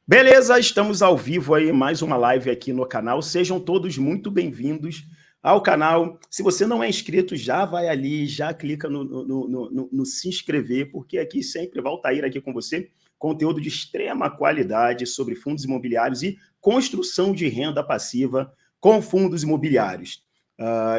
Beleza, estamos ao vivo aí, mais uma live aqui no canal. Sejam todos muito bem-vindos ao canal. Se você não é inscrito, já vai ali, já clica no se inscrever, porque aqui sempre vai o Altair aqui com você, conteúdo de extrema qualidade sobre fundos imobiliários e construção de renda passiva com fundos imobiliários.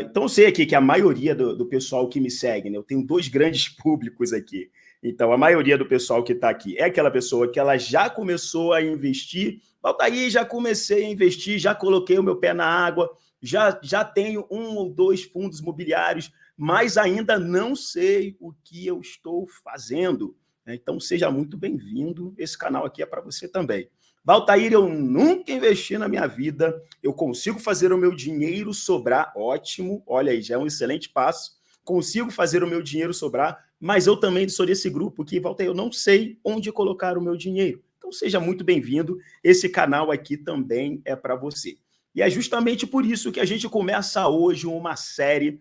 Então eu sei aqui que a maioria do pessoal que me segue, né, eu tenho dois grandes públicos aqui. Então, a maioria do pessoal que está aqui é aquela pessoa que ela já começou a investir. Altair, já comecei a investir, já coloquei o meu pé na água, já tenho 1 ou 2 fundos imobiliários, mas ainda não sei o que eu estou fazendo. Então, seja muito bem-vindo. Esse canal aqui é para você também. Valtair, eu nunca investi na minha vida, eu consigo fazer o meu dinheiro sobrar, ótimo, olha aí, já é um excelente passo. Consigo fazer o meu dinheiro sobrar, mas eu também sou desse grupo que, Valtair, eu não sei onde colocar o meu dinheiro. Então seja muito bem-vindo, esse canal aqui também é para você. E é justamente por isso que a gente começa hoje uma série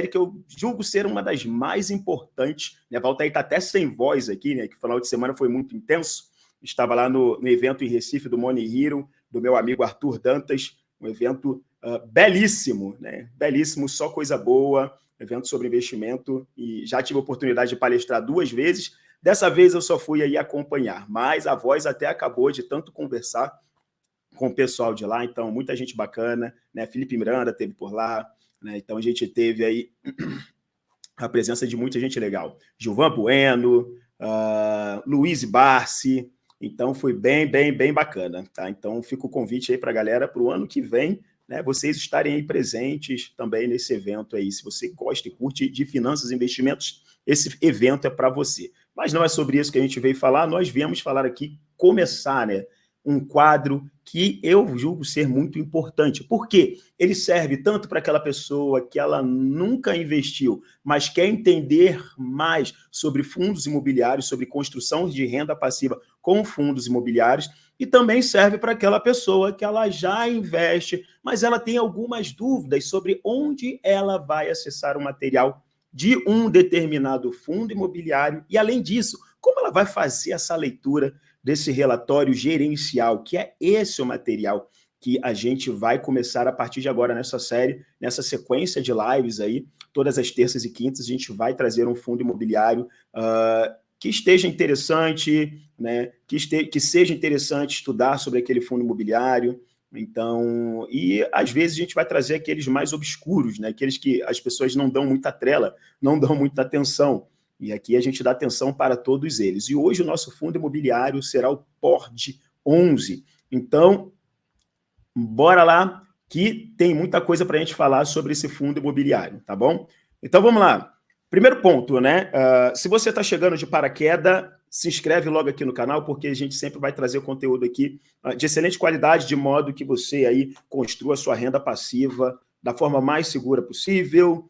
que eu julgo ser uma das mais importantes, né? Valtair está até sem voz aqui, né? Que o final de semana foi muito intenso. Estava lá no evento em Recife do Money Hero, do meu amigo Arthur Dantas, um evento belíssimo, né? Belíssimo, só coisa boa, evento sobre investimento, e já tive a oportunidade de palestrar 2 vezes. Dessa vez eu só fui aí acompanhar, mas a voz até acabou de tanto conversar com o pessoal de lá, então muita gente bacana, né? Felipe Miranda teve por lá, né? Então a gente teve aí a presença de muita gente legal. Gilvan Bueno, Luiz Barsi, então foi bem bacana, tá? Então fica o convite aí para a galera para o ano que vem, né, vocês estarem aí presentes também nesse evento aí. Se você gosta e curte de finanças e investimentos, esse evento é para você. Mas não é sobre isso que a gente veio falar, nós viemos falar aqui, começar, né, um quadro que eu julgo ser muito importante. Por quê? Ele serve tanto para aquela pessoa que ela nunca investiu, mas quer entender mais sobre fundos imobiliários, sobre construção de renda passiva com fundos imobiliários, e também serve para aquela pessoa que ela já investe, mas ela tem algumas dúvidas sobre onde ela vai acessar o material de um determinado fundo imobiliário e, além disso, como ela vai fazer essa leitura desse relatório gerencial, que é esse o material que a gente vai começar a partir de agora nessa série, nessa sequência de lives aí, todas as terças e quintas, a gente vai trazer um fundo imobiliário que esteja interessante, né? Que seja interessante estudar sobre aquele fundo imobiliário. Então, e às vezes a gente vai trazer aqueles mais obscuros, né? Aqueles que as pessoas não dão muita trela, não dão muita atenção. E aqui a gente dá atenção para todos eles. E hoje o nosso fundo imobiliário será o PORD 11. Então, bora lá, que tem muita coisa para a gente falar sobre esse fundo imobiliário, tá bom? Então vamos lá. Primeiro ponto, né? Se você está chegando de paraquedas, se inscreve logo aqui no canal, porque a gente sempre vai trazer conteúdo aqui de excelente qualidade, de modo que você aí construa sua renda passiva da forma mais segura possível,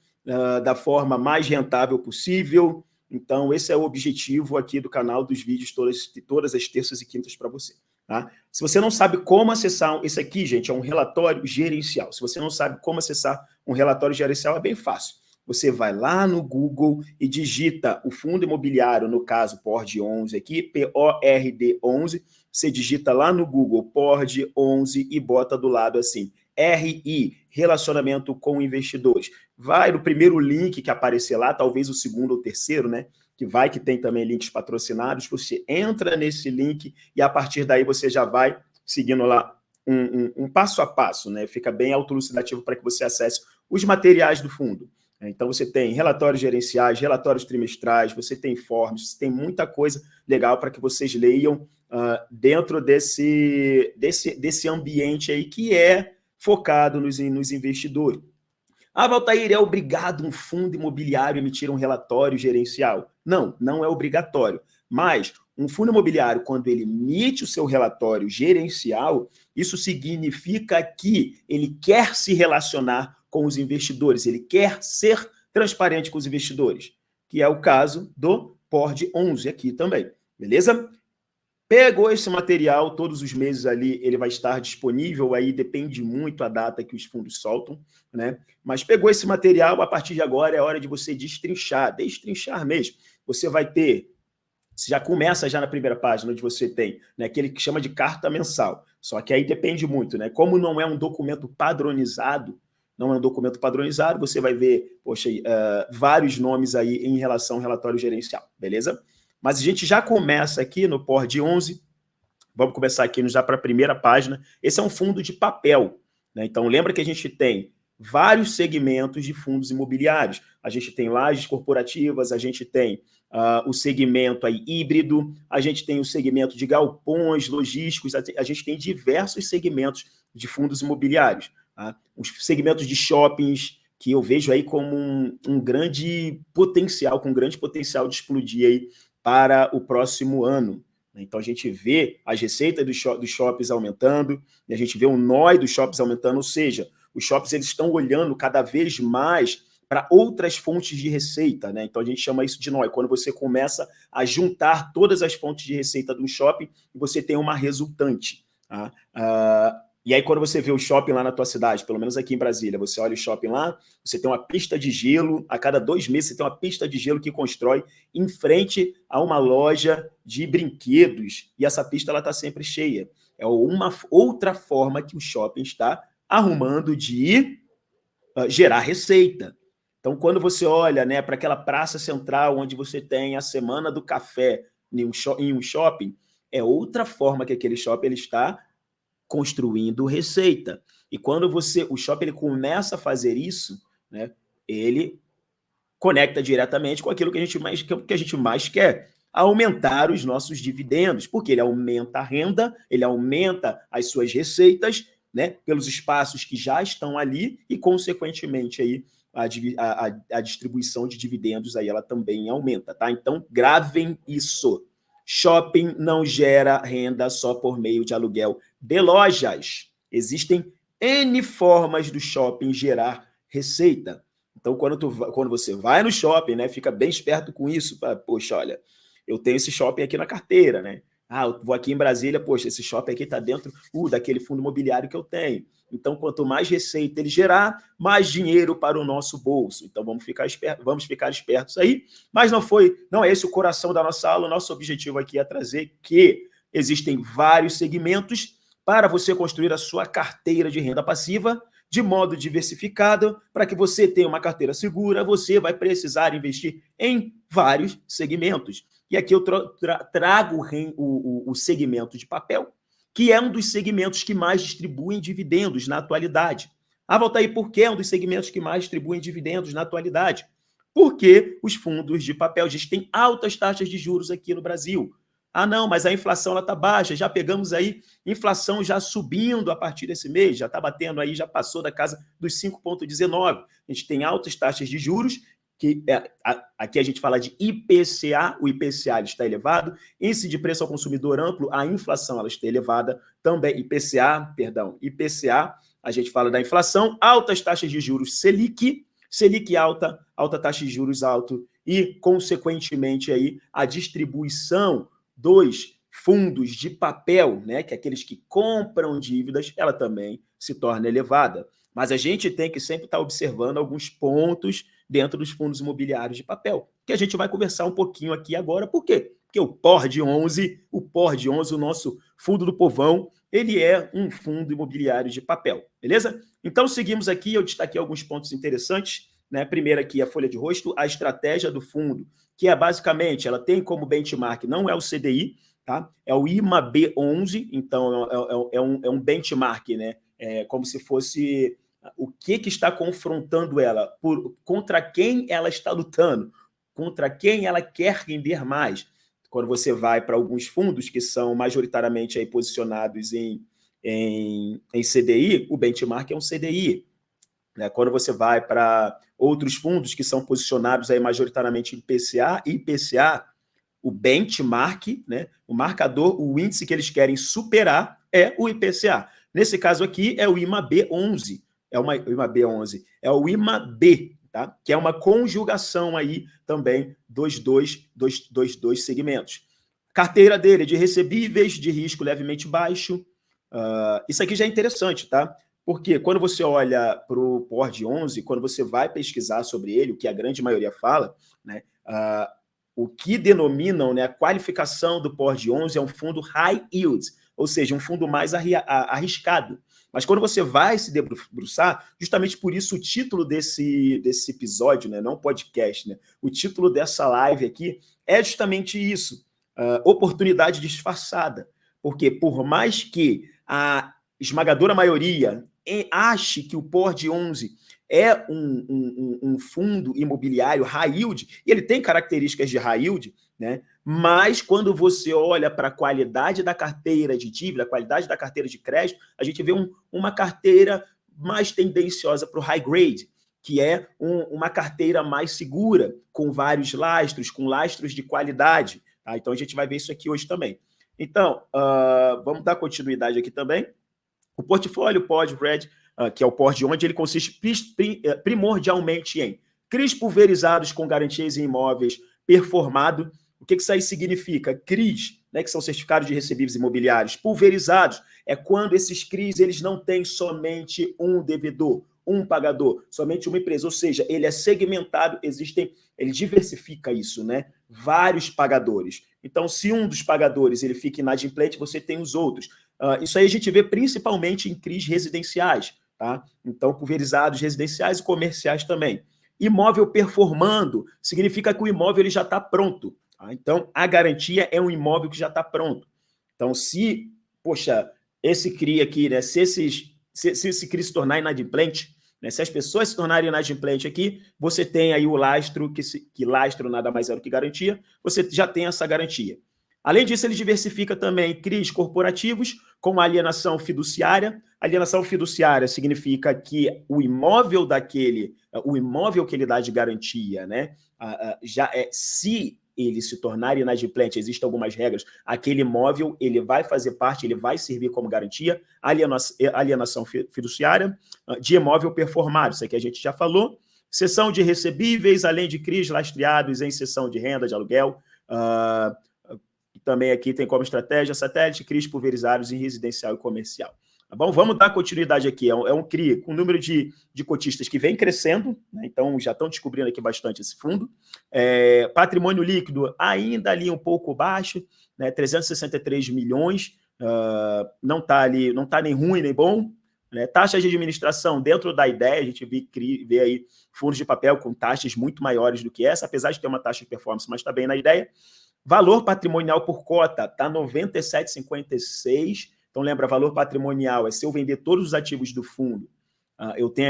da forma mais rentável possível. Então, esse é o objetivo aqui do canal, dos vídeos todas as terças e quintas para você. Tá? Se você não sabe como acessar, esse aqui, gente, é um relatório gerencial. Se você não sabe como acessar um relatório gerencial, é bem fácil. Você vai lá no Google e digita o fundo imobiliário, no caso, PORD 11 aqui, PORD 11. Você digita lá no Google PORD 11 e bota do lado assim, RI, relacionamento com investidores. Vai no primeiro link que aparecer lá, talvez o segundo ou terceiro, né? Que tem também links patrocinados, você entra nesse link e a partir daí você já vai seguindo lá um passo a passo, né? Fica bem autoelucidativo para que você acesse os materiais do fundo. Então você tem relatórios gerenciais, relatórios trimestrais, você tem informes, você tem muita coisa legal para que vocês leiam dentro desse ambiente aí que é focado nos investidores. Valtair, é obrigado um fundo imobiliário emitir um relatório gerencial? Não, não é obrigatório. Mas um fundo imobiliário, quando ele emite o seu relatório gerencial, isso significa que ele quer se relacionar com os investidores, ele quer ser transparente com os investidores, que é o caso do PORD 11 aqui também, beleza? Pegou esse material, todos os meses ali ele vai estar disponível, aí depende muito a data que os fundos soltam, né? Mas pegou esse material, a partir de agora é hora de você destrinchar mesmo. Você vai ter Você já começa já na primeira página, onde você tem, né, aquele que chama de carta mensal. Só que aí depende muito, né? Como não é um documento padronizado, você vai ver, poxa, vários nomes aí em relação ao relatório gerencial, beleza? Mas a gente já começa aqui no PORD 11, vamos começar aqui já para a primeira página. Esse é um fundo de papel, né? Então, lembra que a gente tem vários segmentos de fundos imobiliários. A gente tem lajes corporativas, a gente tem o segmento aí híbrido, a gente tem o segmento de galpões logísticos, a gente tem diversos segmentos de fundos imobiliários. Tá? Os segmentos de shoppings, que eu vejo aí como um grande potencial, com um grande potencial de explodir aí para o próximo ano. Então, a gente vê as receitas dos shoppings aumentando, e a gente vê o NOI dos shoppings aumentando, ou seja, os shoppings eles estão olhando cada vez mais para outras fontes de receita, né? Então, a gente chama isso de NOI, quando você começa a juntar todas as fontes de receita de um shopping e você tem uma resultante. Tá? E aí, quando você vê o shopping lá na tua cidade, pelo menos aqui em Brasília, você olha o shopping lá, você tem uma pista de gelo, a cada 2 meses você tem uma pista de gelo que constrói em frente a uma loja de brinquedos, e essa pista está sempre cheia. É uma outra forma que o shopping está arrumando de gerar receita. Então, quando você olha, né, para aquela praça central onde você tem a semana do café em um shopping, é outra forma que aquele shopping ele está construindo receita. E quando o shopping ele começa a fazer isso, né, ele conecta diretamente com aquilo que a gente mais quer, aumentar os nossos dividendos, porque ele aumenta a renda, ele aumenta as suas receitas, né, pelos espaços que já estão ali e, consequentemente, aí, a distribuição de dividendos aí ela também aumenta, tá? Então, gravem isso. Shopping não gera renda só por meio de aluguel de lojas. Existem N formas do shopping gerar receita. Então, quando você vai no shopping, né, fica bem esperto com isso. Fala, poxa, olha, eu tenho esse shopping aqui na carteira, né? Eu vou aqui em Brasília, poxa, esse shopping aqui está dentro daquele fundo imobiliário que eu tenho. Então, quanto mais receita ele gerar, mais dinheiro para o nosso bolso. Então, vamos ficar espertos aí. Mas não é esse o coração da nossa aula. O nosso objetivo aqui é trazer que existem vários segmentos para você construir a sua carteira de renda passiva de modo diversificado. Para que você tenha uma carteira segura, você vai precisar investir em vários segmentos. E aqui eu trago o segmento de papel, que é um dos segmentos que mais distribuem dividendos na atualidade. Valtair, por que é um dos segmentos que mais distribuem dividendos na atualidade? Porque os fundos de papel têm altas taxas de juros aqui no Brasil. Não, mas a inflação está baixa, já pegamos aí inflação já subindo a partir desse mês, já está batendo aí, já passou da casa dos 5,19. A gente tem altas taxas de juros, que aqui a gente fala de IPCA, o IPCA está elevado, índice de preço ao consumidor amplo, a inflação ela está elevada, também IPCA, a gente fala da inflação, altas taxas de juros Selic alta, alta taxa de juros alto e, consequentemente, aí, a distribuição dos fundos de papel, né, que é aqueles que compram dívidas, ela também se torna elevada. Mas a gente tem que sempre estar observando alguns pontos dentro dos fundos imobiliários de papel, que a gente vai conversar um pouquinho aqui agora. Por quê? Porque o PORD 11, o nosso fundo do povão, ele é um fundo imobiliário de papel, beleza? Então, seguimos aqui, eu destaquei alguns pontos interessantes, né? Primeiro aqui, a folha de rosto, a estratégia do fundo, que é basicamente, ela tem como benchmark, não é o CDI, tá? É o IMAB11, então é um benchmark, né? É como se fosse o que está confrontando ela, contra quem ela está lutando, contra quem ela quer render mais. Quando você vai para alguns fundos que são majoritariamente aí posicionados em CDI, o benchmark é um CDI. Né? Quando você vai para outros fundos que são posicionados aí majoritariamente em IPCA e IPCA, o benchmark, né, o marcador, o índice que eles querem superar é o IPCA. Nesse caso aqui é o IMAB11, é o IMAB, tá? Que é uma conjugação aí também dos dois segmentos. Carteira dele de recebíveis de risco levemente baixo. Isso aqui já é interessante, tá? Porque quando você olha para o PORD 11, quando você vai pesquisar sobre ele, o que a grande maioria fala, né, o que denominam, né, a qualificação do POR de 11 é um fundo high yield, ou seja, um fundo mais arriscado. Mas quando você vai se debruçar, justamente por isso o título desse episódio, né, não podcast, né, o título dessa live aqui é justamente isso, oportunidade disfarçada. Porque por mais que a esmagadora maioria ache que o POR de 11 é um fundo imobiliário high yield, e ele tem características de high yield, né? Mas quando você olha para a qualidade da carteira de dívida, a qualidade da carteira de crédito, a gente vê uma carteira mais tendenciosa para o high grade, que é uma carteira mais segura, com vários lastros, com lastros de qualidade. Tá? Então a gente vai ver isso aqui hoje também. Então, vamos dar continuidade aqui também. O portfólio POD-RED, que é o POR de 11, ele consiste primordialmente em CRIs pulverizados com garantias em imóveis performado. O que isso aí significa? CRIs, né, que são certificados de recebíveis imobiliários, pulverizados é quando esses CRIs eles não têm somente um devedor, um pagador, somente uma empresa, ou seja, ele é segmentado, ele diversifica isso, né? Vários pagadores. Então, se um dos pagadores ele fica inadimplente, você tem os outros. Isso aí a gente vê principalmente em CRIs residenciais, tá? Então, pulverizados residenciais e comerciais também. Imóvel performando significa que o imóvel ele já está pronto. Tá? Então, a garantia é um imóvel que já está pronto. Então, se, poxa, esse CRI aqui, né, se esse CRI se tornar inadimplente, né, se as pessoas se tornarem inadimplentes aqui, você tem aí o lastro, que lastro nada mais é do que garantia, você já tem essa garantia. Além disso, ele diversifica também CRIs corporativos com alienação fiduciária. Alienação fiduciária significa que o imóvel que ele dá de garantia, né, se ele se tornar inadimplente, existem algumas regras, aquele imóvel ele vai fazer parte, ele vai servir como garantia, alienação fiduciária de imóvel performado, isso aqui a gente já falou, cessão de recebíveis, além de CRIs lastreados em cessão de renda, de aluguel, também aqui tem como estratégia satélite, CRIs pulverizados em residencial e comercial. Tá bom? Vamos dar continuidade aqui. É um CRI com número de cotistas que vem crescendo, né? Então já estão descobrindo aqui bastante esse fundo. Patrimônio líquido ainda ali um pouco baixo, né? 363 milhões, não está ali, não está nem ruim nem bom. Né? Taxa de administração dentro da ideia, a gente vê aí fundos de papel com taxas muito maiores do que essa, apesar de ter uma taxa de performance, mas está bem na ideia. Valor patrimonial por cota está 97,56. Então, lembra, valor patrimonial é se eu vender todos os ativos do fundo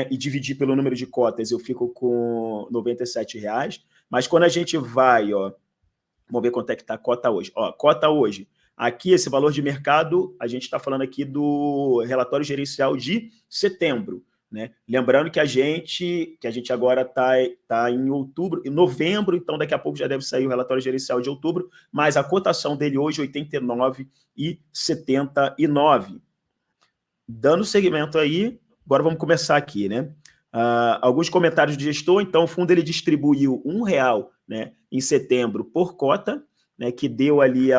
e dividir pelo número de cotas, eu fico com R$ 97,00. Mas quando a gente vai, vamos ver quanto é que está a cota hoje. Cota hoje. Aqui, esse valor de mercado, a gente está falando aqui do relatório gerencial de setembro. Né? Lembrando que a gente agora está em outubro, em novembro, então daqui a pouco já deve sair o relatório gerencial de outubro, mas a cotação dele hoje é 89,79. Dando segmento aí, agora vamos começar aqui, né? Alguns comentários do gestor. Então, o fundo ele distribuiu R$1, né, em setembro por cota, né, que deu ali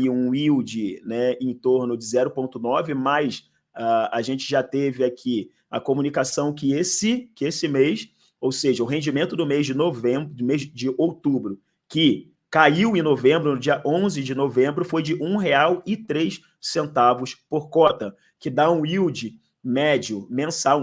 um yield, né, em torno de 0,9, mas a gente já teve aqui a comunicação que esse mês, ou seja, o rendimento do mês de novembro, do mês de outubro, que caiu em novembro, no dia 11 de novembro, foi de R$1,03 por cota, que dá um yield médio mensal,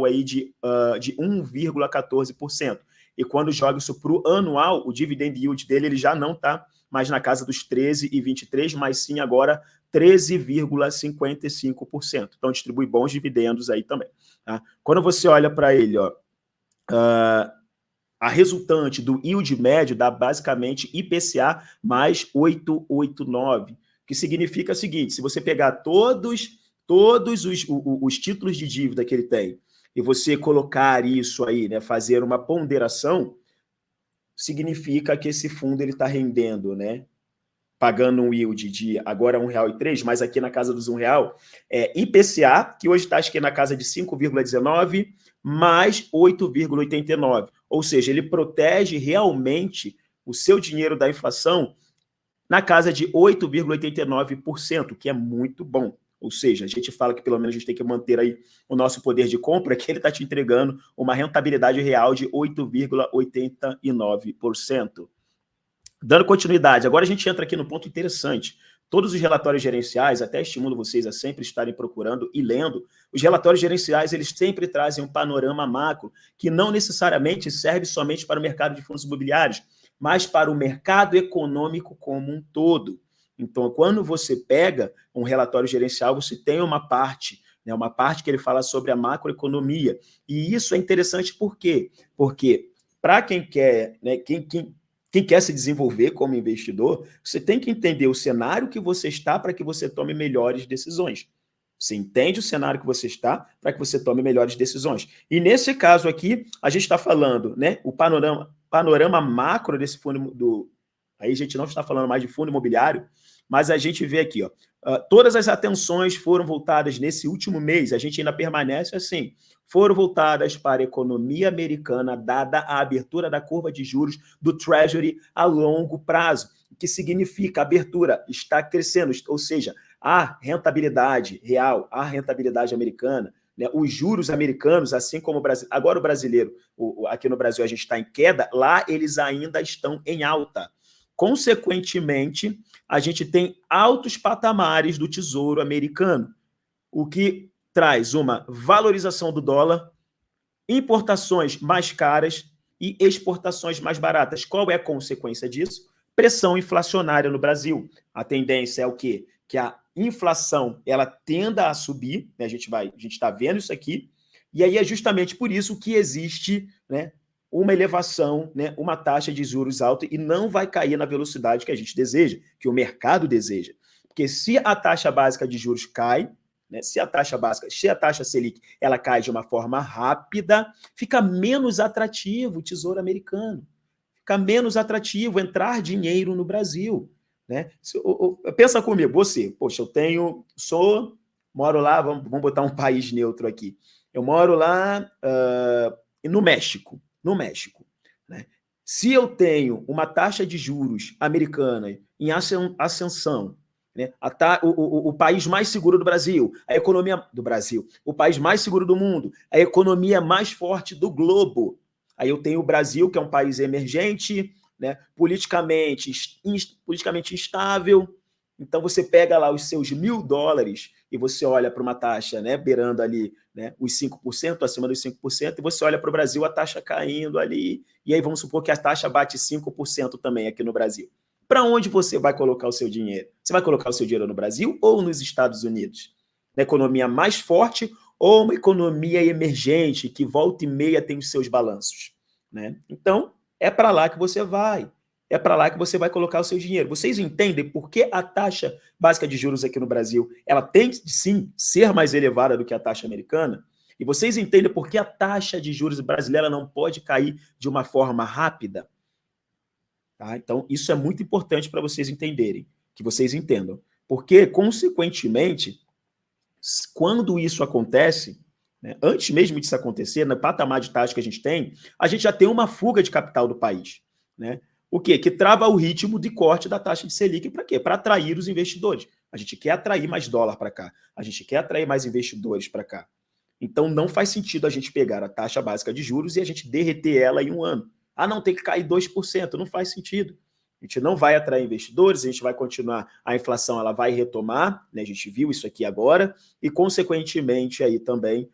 aí de 1,14%. E quando joga isso para o anual, o dividend yield dele ele já não está mais na casa dos 13,23%, mas sim agora 13,55%. Então, distribui bons dividendos aí também. Tá? Quando você olha para ele, a resultante do yield médio dá basicamente IPCA mais 889, que significa o seguinte: se você pegar todos os títulos de dívida que ele tem e você colocar isso aí, né, fazer uma ponderação, significa que esse fundo ele está rendendo, né, pagando um yield de agora R$1,03, mas aqui na casa dos R$1, IPCA, que hoje está acho que na casa de 5,19, mais 8,89. Ou seja, ele protege realmente o seu dinheiro da inflação na casa de 8,89%, que é muito bom. Ou seja, a gente fala que pelo menos a gente tem que manter aí o nosso poder de compra, que ele está te entregando uma rentabilidade real de 8,89%. Dando continuidade, agora a gente entra aqui no ponto interessante. Todos os relatórios gerenciais, até estimulo vocês a sempre estarem procurando e lendo, os relatórios gerenciais, eles sempre trazem um panorama macro, que não necessariamente serve somente para o mercado de fundos imobiliários, mas para o mercado econômico como um todo. Então, quando você pega um relatório gerencial, você tem uma parte, né, uma parte que ele fala sobre a macroeconomia. E isso é interessante por quê? Porque para quem quer, né, quem quer se desenvolver como investidor, você tem que entender o cenário que você está para que você tome melhores decisões. Você entende o cenário que você está para que você tome melhores decisões. E nesse caso aqui, a gente está falando, né, o panorama macro desse fundo do. Aí a gente não está falando mais de fundo imobiliário, mas a gente vê aqui, ó, todas as atenções foram voltadas nesse último mês, a gente ainda permanece assim, foram voltadas para a economia americana, dada a abertura da curva de juros do Treasury a longo prazo, o que significa a abertura está crescendo, ou seja, a rentabilidade real, a rentabilidade americana, né, os juros americanos, assim como o Brasil, agora o brasileiro, aqui no Brasil a gente está em queda, lá eles ainda estão em alta. Consequentemente, a gente tem altos patamares do Tesouro Americano, o que traz uma valorização do dólar, importações mais caras e exportações mais baratas. Qual é a consequência disso? Pressão inflacionária no Brasil. A tendência é o quê? Que a inflação ela tenda a subir, né? A gente está vendo isso aqui, e aí é justamente por isso que existe, né, uma elevação, né, uma taxa de juros alta e não vai cair na velocidade que a gente deseja, que o mercado deseja. Porque se a taxa básica de juros cai, né, se a taxa Selic ela cai de uma forma rápida, fica menos atrativo o Tesouro Americano, fica menos atrativo entrar dinheiro no Brasil. Né? Pensa comigo, você, poxa, moro lá, vamos botar um país neutro aqui. Eu moro lá no México. Né? Se eu tenho uma taxa de juros americana em ascensão, né? O país mais seguro do Brasil, a economia do Brasil, o país mais seguro do mundo, a economia mais forte do globo. Aí eu tenho o Brasil, que é um país emergente, né? politicamente instável. Então você pega lá os seus $1.000 e você olha para uma taxa, né, beirando ali, né, os 5%, acima dos 5%, e você olha para o Brasil, a taxa caindo ali, e aí vamos supor que a taxa bate 5% também aqui no Brasil. Para onde você vai colocar o seu dinheiro? Você vai colocar o seu dinheiro no Brasil ou nos Estados Unidos? Na economia mais forte ou uma economia emergente que volta e meia tem os seus balanços? Né? Então, é para lá que você vai. É para lá que você vai colocar o seu dinheiro. Vocês entendem por que a taxa básica de juros aqui no Brasil ela tem que, sim, ser mais elevada do que a taxa americana? E vocês entendem por que a taxa de juros brasileira não pode cair de uma forma rápida? Tá? Então, isso é muito importante para vocês entenderem, que vocês entendam. Porque, consequentemente, quando isso acontece, né, antes mesmo disso acontecer, no patamar de taxa que a gente já tem uma fuga de capital do país. Né? O quê? Que trava o ritmo de corte da taxa de Selic para quê? Para atrair os investidores. A gente quer atrair mais dólar para cá. A gente quer atrair mais investidores para cá. Então, não faz sentido a gente pegar a taxa básica de juros e a gente derreter ela em um ano. Ah, não, tem que cair 2%. Não faz sentido. A gente não vai atrair investidores, a gente vai continuar, a inflação ela vai retomar, né? A gente viu isso aqui agora, e consequentemente aí também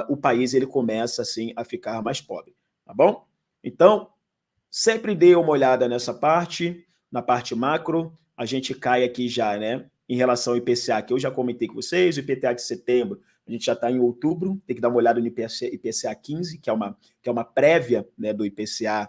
o país ele começa assim a ficar mais pobre, tá bom? Então, sempre dê uma olhada nessa parte, na parte macro, a gente cai aqui já, né? Em relação ao IPCA, que eu já comentei com vocês, o IPCA de setembro, a gente já está em outubro, tem que dar uma olhada no IPCA 15, que é uma prévia, né, do IPCA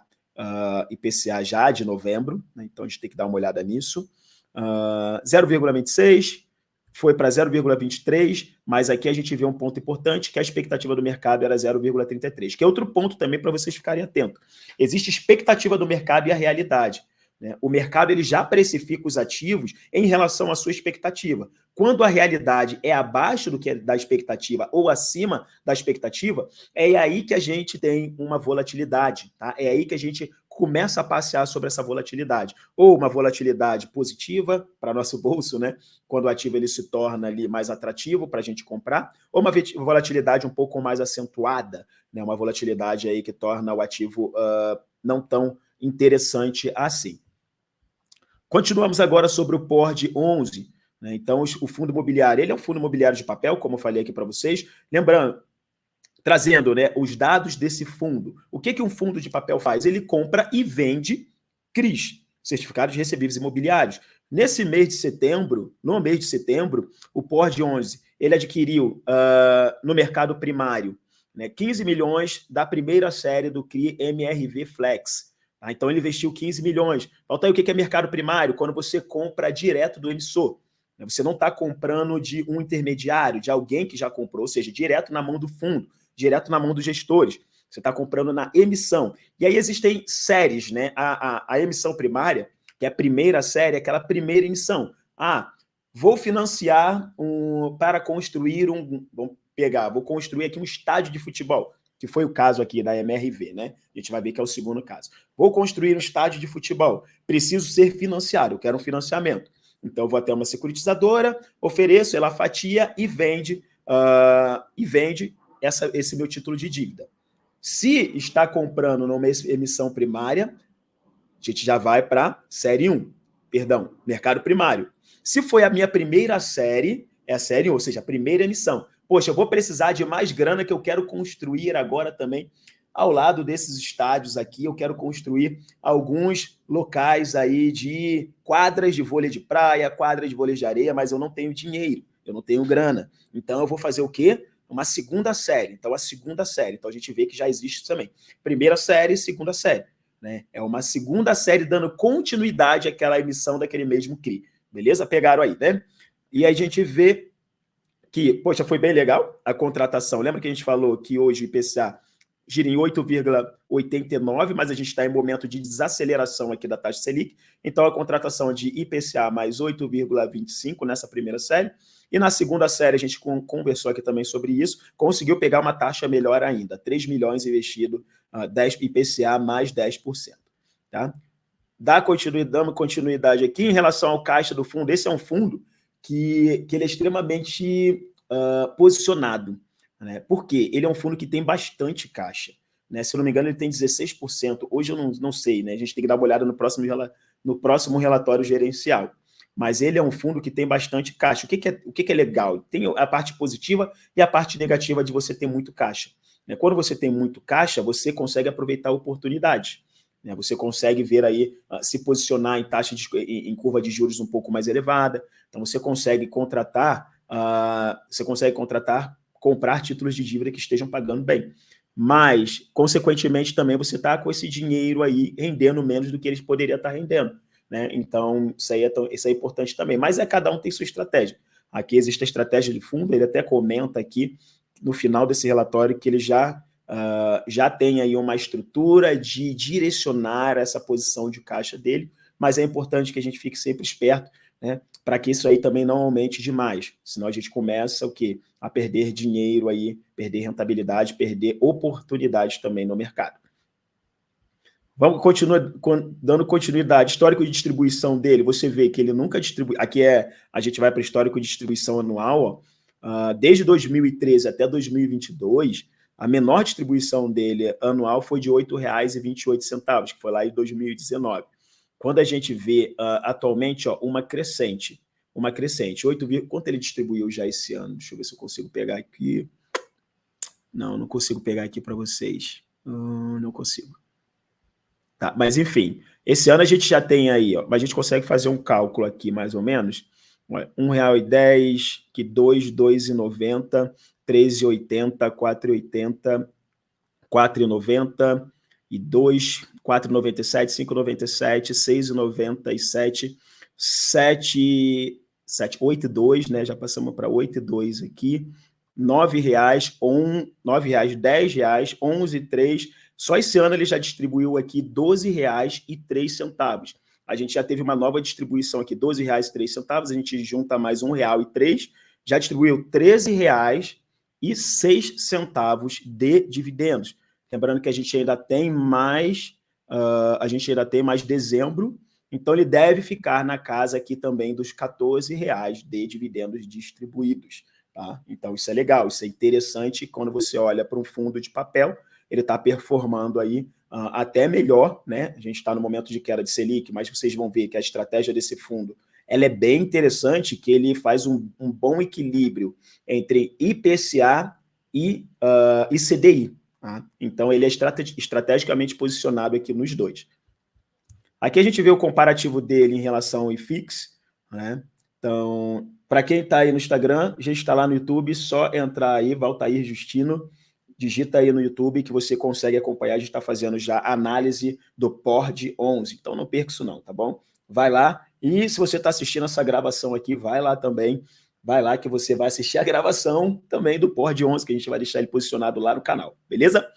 já de novembro, né? Então a gente tem que dar uma olhada nisso. 0,26 foi para 0,23, mas aqui a gente vê um ponto importante, que a expectativa do mercado era 0,33, que é outro ponto também para vocês ficarem atentos. Existe expectativa do mercado e a realidade. Né? O mercado ele já precifica os ativos em relação à sua expectativa. Quando a realidade é abaixo do que é da expectativa ou acima da expectativa, é aí que a gente tem uma volatilidade. Tá? É aí que a gente começa a passear sobre essa volatilidade. Ou uma volatilidade positiva para nosso bolso, né? Quando o ativo ele se torna ali mais atrativo para a gente comprar, ou uma volatilidade um pouco mais acentuada, né? Uma volatilidade aí que torna o ativo não tão interessante assim. Continuamos agora sobre o POR 11. Né? Então, o fundo imobiliário, ele é um fundo imobiliário de papel, como eu falei aqui para vocês. Lembrando, trazendo, né, os dados desse fundo. O que um fundo de papel faz? Ele compra e vende CRIs, certificados recebíveis imobiliários. Nesse mês de setembro, no mês de setembro, o POR 11, ele adquiriu no mercado primário, né, 15 milhões da primeira série do CRI MRV Flex. Tá? Então, ele investiu 15 milhões. Falta aí o que é mercado primário? Quando você compra direto do emissor. Você não está comprando de um intermediário, de alguém que já comprou, ou seja, direto na mão do fundo, direto na mão dos gestores. Você está comprando na emissão. E aí existem séries, né? A emissão primária, que é a primeira série, é aquela primeira emissão. Vou financiar para construir vou construir aqui um estádio de futebol, que foi o caso aqui da MRV, né? A gente vai ver que é o segundo caso. Vou construir um estádio de futebol. Preciso ser financiado, eu quero um financiamento. Então, eu vou até uma securitizadora, ofereço, ela fatia e vende esse meu título de dívida. Se está comprando numa emissão primária, a gente já vai para série 1, mercado primário. Se foi a minha primeira série, é a série 1, ou seja, a primeira emissão. Poxa, eu vou precisar de mais grana que eu quero construir agora também. Ao lado desses estádios aqui, eu quero construir alguns locais aí de quadras de vôlei de praia, quadras de vôlei de areia, mas eu não tenho dinheiro, eu não tenho grana. Então, eu vou fazer o quê? Uma segunda série. Então, a segunda série. Então, a gente vê que já existe também. Primeira série, segunda série. Né? É uma segunda série dando continuidade àquela emissão daquele mesmo CRI. Beleza? Pegaram aí, né? E aí a gente vê que, poxa, foi bem legal a contratação. Lembra que a gente falou que hoje o IPCA gira em 8,89, mas a gente está em momento de desaceleração aqui da taxa Selic. Então, a contratação de IPCA mais 8,25 nessa primeira série. E na segunda série, a gente conversou aqui também sobre isso, conseguiu pegar uma taxa melhor ainda, 3 milhões investido, 10 IPCA mais 10%. Tá? Damos continuidade aqui em relação ao caixa do fundo. Esse é um fundo que ele é extremamente posicionado. Né? Por quê? Ele é um fundo que tem bastante caixa. Né? Se eu não me engano, ele tem 16%. Hoje eu não sei, né? A gente tem que dar uma olhada no próximo relatório gerencial. Mas ele é um fundo que tem bastante caixa. O que é legal? Tem a parte positiva e a parte negativa de você ter muito caixa. Né? Quando você tem muito caixa, você consegue aproveitar oportunidades. Né? Você consegue ver aí, se posicionar em taxa em curva de juros um pouco mais elevada. Então, você consegue comprar títulos de dívida que estejam pagando bem. Mas, consequentemente, também você está com esse dinheiro aí rendendo menos do que eles poderiam estar rendendo. Né? Então, isso é importante também. Mas cada um tem sua estratégia. Aqui existe a estratégia de fundo, ele até comenta aqui no final desse relatório que ele já tem aí uma estrutura de direcionar essa posição de caixa dele, mas é importante que a gente fique sempre esperto, né, para que isso aí também não aumente demais, senão a gente começa o quê? A perder dinheiro aí, perder rentabilidade, perder oportunidades também no mercado. Vamos continuar dando continuidade. Histórico de distribuição dele, você vê que ele nunca distribui. Aqui a gente vai para o histórico de distribuição anual, desde 2013 até 2022, a menor distribuição dele anual foi de R$ 8,28, que foi lá em 2019. Quando a gente vê atualmente uma crescente. Quanto ele distribuiu já esse ano? Deixa eu ver se eu consigo pegar aqui. Não consigo pegar aqui para vocês. Não consigo. Tá, mas enfim, esse ano a gente já tem aí, mas a gente consegue fazer um cálculo aqui, mais ou menos, R$ 1,10, que 2,90, 3,80, 4,80, 4,90 e 2, 4,97, 5,97, 6,97, 7, 8,2, né? Já passamos para 8,2 aqui, R$ 9,00, R$ 9,00, R$ 10,00, 11,3. Só esse ano ele já distribuiu aqui R$ 12,03. A gente já teve uma nova distribuição aqui, R$ 12,03. A gente junta mais R$ 1,03, já distribuiu R$ 13,06 de dividendos. Lembrando que a gente ainda tem mais, dezembro, então ele deve ficar na casa aqui também dos R$ 14,00 de dividendos distribuídos. Tá? Então isso é legal, isso é interessante quando você olha para um fundo de papel, ele está performando aí até melhor, né? A gente está no momento de queda de Selic, mas vocês vão ver que a estratégia desse fundo ela é bem interessante, que ele faz um bom equilíbrio entre IPCA e CDI. Tá? Então, ele é estrategicamente posicionado aqui nos dois. Aqui a gente vê o comparativo dele em relação ao IFIX, né? Então, para quem está aí no Instagram, já está lá no YouTube, só entrar aí, Valtair Justino, digita aí no YouTube que você consegue acompanhar, a gente está fazendo já análise do PORD 11, então não perca isso não, tá bom? Vai lá, e se você está assistindo essa gravação aqui, vai lá também, vai lá que você vai assistir a gravação também do PORD 11, que a gente vai deixar ele posicionado lá no canal, beleza?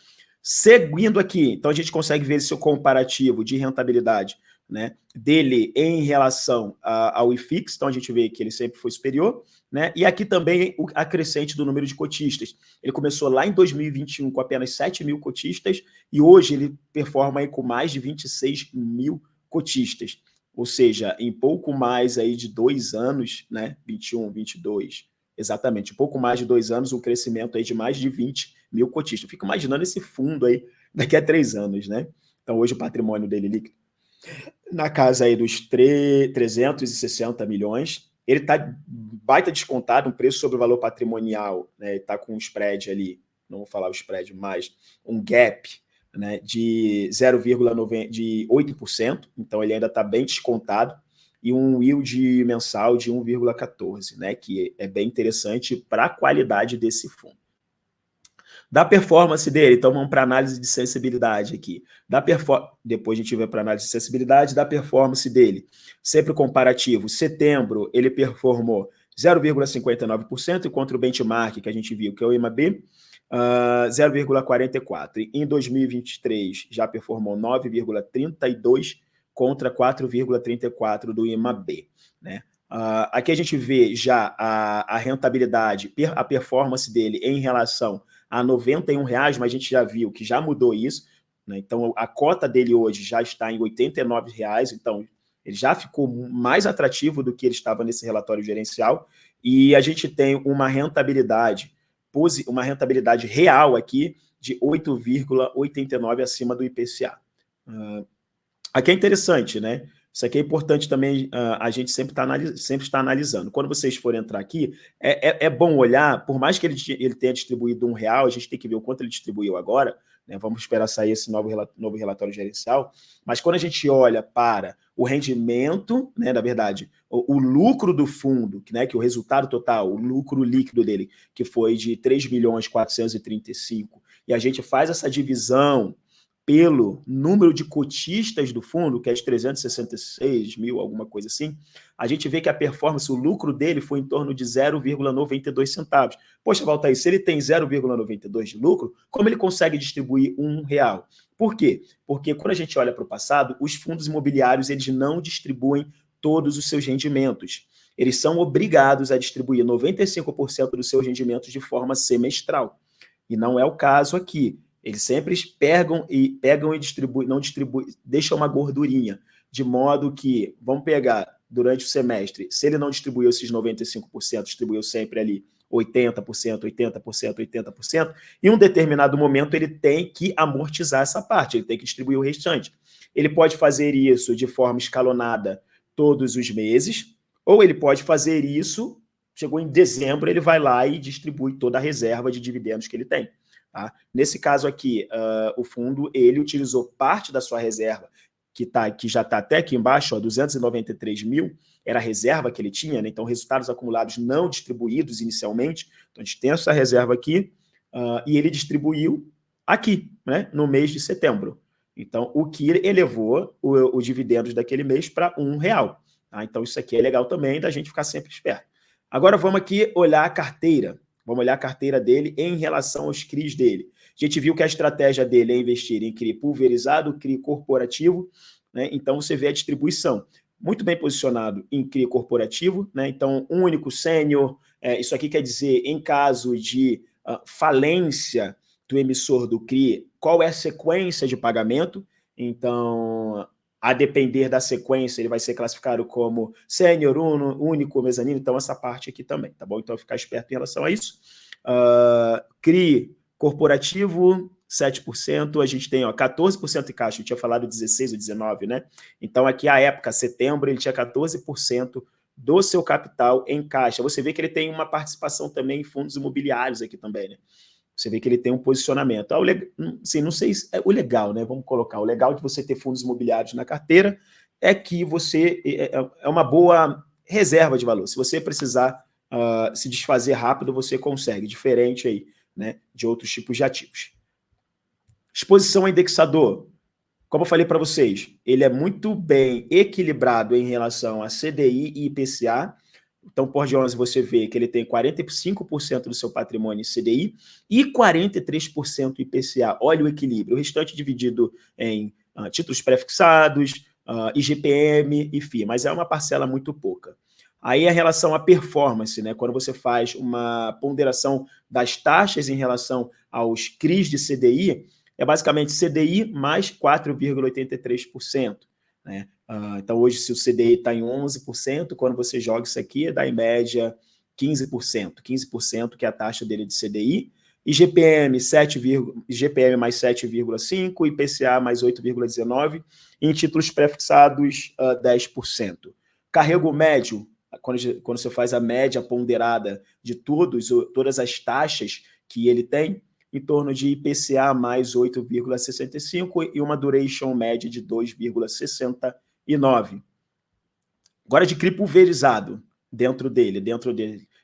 Seguindo aqui, então a gente consegue ver esse comparativo de rentabilidade, né, dele em relação ao IFIX, então a gente vê que ele sempre foi superior, né, e aqui também a crescente do número de cotistas. Ele começou lá em 2021 com apenas 7 mil cotistas e hoje ele performa aí com mais de 26 mil cotistas, ou seja, em pouco mais aí de 2 anos, né, 21, 22, exatamente, um pouco mais de 2 anos, um crescimento aí de mais de 20 mil cotistas. Eu fico imaginando esse fundo aí daqui a 3 anos, né? Então, hoje o patrimônio dele líquido na casa aí dos 360 milhões. Ele está baita descontado, um preço sobre o valor patrimonial, né? Está com um spread ali, não vou falar o spread, mas um gap, né, de 0,8%, então ele ainda está bem descontado, e um yield mensal de 1,14, né, que é bem interessante para a qualidade desse fundo. Da performance dele, então vamos para análise de sensibilidade aqui. Depois a gente vai para análise de sensibilidade, da performance dele. Sempre comparativo, setembro ele performou 0,59%, enquanto o benchmark que a gente viu, que é o IMAB, 0,44%. Em 2023 já performou 9,32% contra 4,34% do IMAB, né? Aqui a gente vê já a rentabilidade, a performance dele em relação a R$91, mas a gente já viu que já mudou isso, né? Então a cota dele hoje já está em R$89, então ele já ficou mais atrativo do que ele estava nesse relatório gerencial, e a gente tem uma rentabilidade real aqui de 8,89 acima do IPCA. Aqui é interessante, né? Isso aqui é importante também, a gente sempre está analisando. Quando vocês forem entrar aqui, é bom olhar, por mais que ele tenha distribuído R$1, a gente tem que ver o quanto ele distribuiu agora, né? Vamos esperar sair esse novo relatório gerencial, mas quando a gente olha para o rendimento, né, na verdade, o lucro do fundo, né, que o resultado total, o lucro líquido dele, que foi de 3.435, e a gente faz essa divisão pelo número de cotistas do fundo, que é de 366 mil, alguma coisa assim, a gente vê que a performance, o lucro dele foi em torno de 0,92 centavos. Poxa, Valtair, se ele tem 0,92 de lucro, como ele consegue distribuir R$1? Por quê? Porque quando a gente olha para o passado, os fundos imobiliários eles não distribuem todos os seus rendimentos. Eles são obrigados a distribuir 95% dos seus rendimentos de forma semestral. E não é o caso aqui. Eles sempre pegam e distribuem, não distribuem, deixam uma gordurinha, de modo que, vamos pegar durante o semestre, se ele não distribuiu esses 95%, distribuiu sempre ali 80%, 80%, 80%, em um determinado momento ele tem que amortizar essa parte, ele tem que distribuir o restante. Ele pode fazer isso de forma escalonada todos os meses, ou ele pode fazer isso, chegou em dezembro, ele vai lá e distribui toda a reserva de dividendos que ele tem. Tá? Nesse caso aqui, o fundo ele utilizou parte da sua reserva, que já está até aqui embaixo, ó, 293 mil, era a reserva que ele tinha, né? Então resultados acumulados não distribuídos inicialmente, então a gente tem essa reserva aqui, e ele distribuiu aqui, né, no mês de setembro. Então o que elevou os dividendos daquele mês para R$1. Tá? Então isso aqui é legal também da gente ficar sempre esperto. Agora vamos aqui olhar a carteira. Vamos olhar a carteira dele em relação aos CRIs dele. A gente viu que a estratégia dele é investir em CRI pulverizado, CRI corporativo, né? Então você vê a distribuição. Muito bem posicionado em CRI corporativo, né? Então único, sênior, isso aqui quer dizer, em caso de falência do emissor do CRI, qual é a sequência de pagamento. Então, a depender da sequência, ele vai ser classificado como sênior, único, mezanino, então essa parte aqui também, tá bom? Então, ficar esperto em relação a isso. CRI corporativo, 7%, a gente tem 14% em caixa, eu tinha falado 16 ou 19, né? Então aqui a época, setembro, ele tinha 14% do seu capital em caixa. Você vê que ele tem uma participação também em fundos imobiliários aqui também, né? Você vê que ele tem um posicionamento. Assim, não sei se é o legal, né? Vamos colocar, o legal de você ter fundos imobiliários na carteira é que você é uma boa reserva de valor. Se você precisar se desfazer rápido, você consegue, diferente aí, né, de outros tipos de ativos. Exposição a indexador. Como eu falei para vocês, ele é muito bem equilibrado em relação a CDI e IPCA. Então, por de 11, você vê que ele tem 45% do seu patrimônio em CDI e 43% IPCA. Olha o equilíbrio. O restante dividido em títulos prefixados, IGPM e FII, mas é uma parcela muito pouca. Aí a relação à performance, né? Quando você faz uma ponderação das taxas em relação aos CRIs de CDI, é basicamente CDI mais 4,83%. Né? Então, hoje, se o CDI está em 11%, quando você joga isso aqui, dá em média 15%. 15% que é a taxa dele de CDI. IGPM, IGPM mais 7,5%, IPCA mais 8,19%, e em títulos prefixados, 10%. Carrego médio, quando você faz a média ponderada de todas as taxas que ele tem, em torno de IPCA mais 8,65 e uma duration média de 2,69. Agora, de CRI pulverizado, dentro dele, a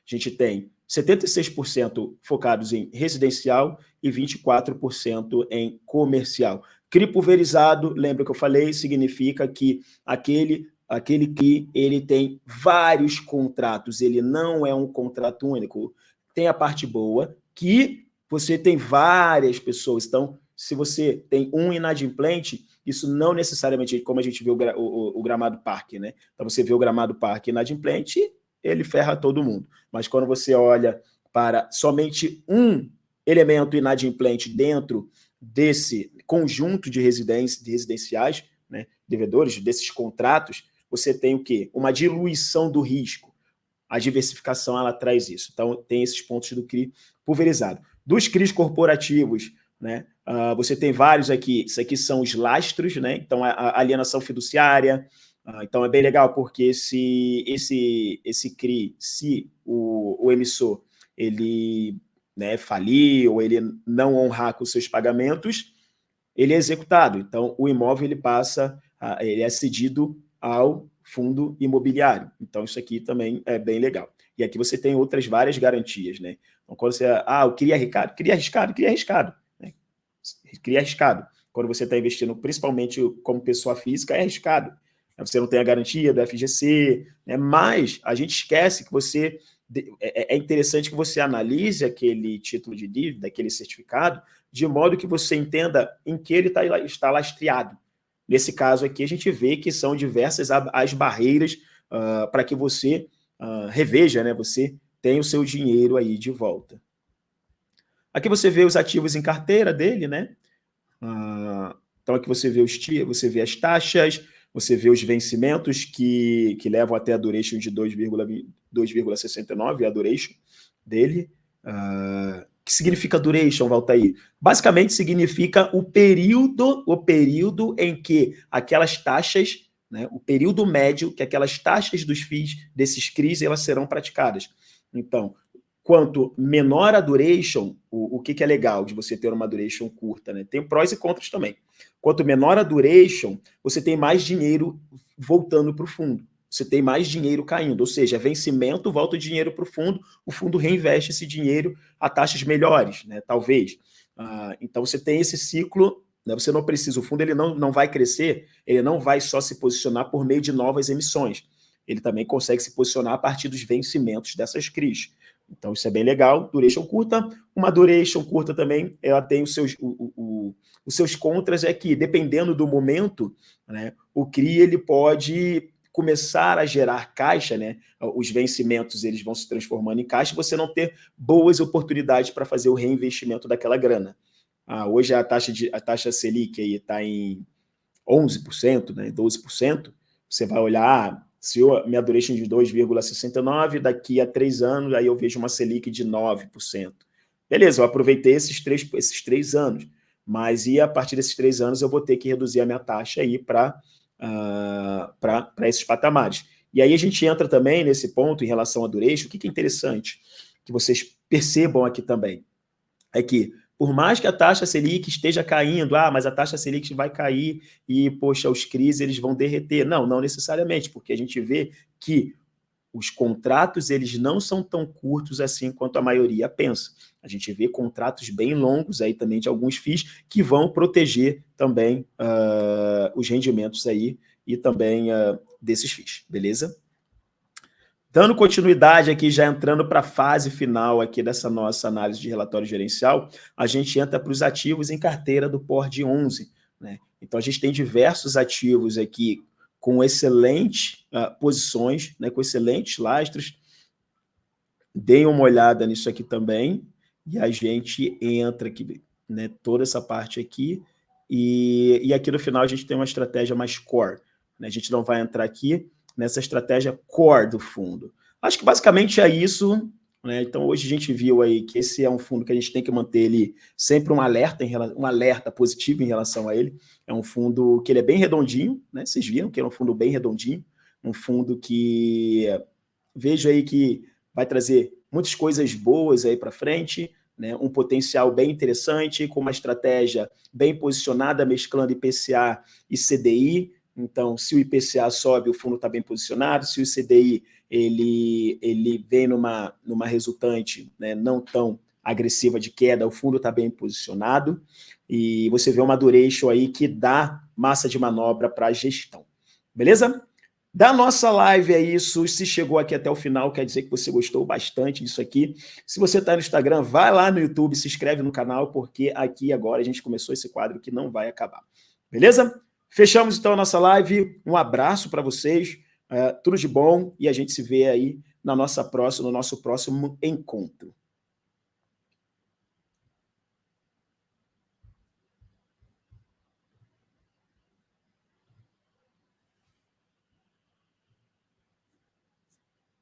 gente tem 76% focados em residencial e 24% em comercial. CRI pulverizado, lembra que eu falei, significa que aquele CRI, ele tem vários contratos, ele não é um contrato único. Tem a parte boa, que você tem várias pessoas. Então, se você tem um inadimplente, isso não necessariamente, como a gente vê o Gramado Parque, né? Então, você vê o Gramado Parque inadimplente, ele ferra todo mundo. Mas quando você olha para somente um elemento inadimplente dentro desse conjunto de residenciais, né, devedores, desses contratos, você tem o quê? Uma diluição do risco. A diversificação, ela traz isso. Então, tem esses pontos do CRI pulverizado. Dos CRIs corporativos, né, você tem vários aqui. Isso aqui são os lastros, né? Então, a alienação fiduciária. Então, é bem legal, porque se esse CRI, se o emissor ele, né, falir ou ele não honrar com seus pagamentos, ele é executado. Então, o imóvel ele é cedido ao fundo imobiliário. Então, isso aqui também é bem legal. E aqui você tem outras várias garantias, né? Então, quando você... eu queria arriscado. Né? Queria arriscado. Quando você está investindo, principalmente como pessoa física, é arriscado. Você não tem a garantia do FGC, né? Mas a gente esquece que você... É interessante que você analise aquele título de dívida, aquele certificado, de modo que você entenda em que ele está lastreado. Nesse caso aqui, a gente vê que são diversas as barreiras para que você reveja, né? Você tem o seu dinheiro aí de volta. Aqui você vê os ativos em carteira dele, né? Então aqui você vê as taxas, você vê os vencimentos que levam até a duration de 2,69, a duration dele. Que significa duration, Valtair? Basicamente significa o período em que aquelas taxas, né, o período médio que aquelas taxas dos FIIs desses CRIs elas serão praticadas. Então, quanto menor a duration, o que é legal de você ter uma duration curta, né? Tem prós e contras também. Quanto menor a duration, você tem mais dinheiro voltando para o fundo. Você tem mais dinheiro caindo, ou seja, vencimento, volta o dinheiro para o fundo reinveste esse dinheiro a taxas melhores, né? Talvez. Então você tem esse ciclo, né? Você não precisa, o fundo ele não vai crescer, ele não vai só se posicionar por meio de novas emissões. Ele também consegue se posicionar a partir dos vencimentos dessas CRIs. Então isso é bem legal. Duration curta. Uma duration curta também, ela tem os seus contras, é que dependendo do momento, né, o CRI ele pode começar a gerar caixa, né? Os vencimentos eles vão se transformando em caixa, você não ter boas oportunidades para fazer o reinvestimento daquela grana. Hoje a taxa Selic está em 11%, né? 12%. Você vai olhar, se minha duration de 2,69, daqui a 3 anos, aí eu vejo uma Selic de 9%. Beleza, eu aproveitei esses três anos. Mas e a partir desses 3 anos eu vou ter que reduzir a minha taxa aí para esses patamares. E aí a gente entra também nesse ponto em relação a Duration. O que é interessante que vocês percebam aqui também é que, por mais que a taxa Selic esteja caindo, mas a taxa Selic vai cair e, poxa, os CRIs eles vão derreter. Não, não necessariamente, porque a gente vê que os contratos eles não são tão curtos assim quanto a maioria pensa. A gente vê contratos bem longos aí também de alguns FIIs que vão proteger também os rendimentos aí e também desses FIIs, beleza? Dando continuidade aqui, já entrando para a fase final aqui dessa nossa análise de relatório gerencial, a gente entra para os ativos em carteira do POR 11. Né? Então, a gente tem diversos ativos aqui com excelentes posições, né, com excelentes lastros. Deem uma olhada nisso aqui também, e a gente entra aqui, né, toda essa parte aqui, e aqui no final a gente tem uma estratégia mais core. Né? A gente não vai entrar aqui nessa estratégia core do fundo. Acho que basicamente é isso. Né? Então, hoje a gente viu aí que esse é um fundo que a gente tem que manter ele sempre um alerta positivo em relação a ele. É um fundo que ele é bem redondinho, né? Vocês viram que é um fundo bem redondinho, um fundo que vejo aí que vai trazer muitas coisas boas aí para frente, né? Um potencial bem interessante, com uma estratégia bem posicionada, mesclando IPCA e CDI. Então, se o IPCA sobe, o fundo está bem posicionado. Se o CDI ele vem numa resultante, né, não tão agressiva de queda, o fundo está bem posicionado. E você vê uma duration aí que dá massa de manobra para a gestão. Beleza? Da nossa live é isso. Se chegou aqui até o final, quer dizer que você gostou bastante disso aqui. Se você está no Instagram, vai lá no YouTube, se inscreve no canal, porque aqui agora a gente começou esse quadro que não vai acabar. Beleza? Fechamos então a nossa live. Um abraço para vocês. Tudo de bom e a gente se vê aí no nosso próximo encontro.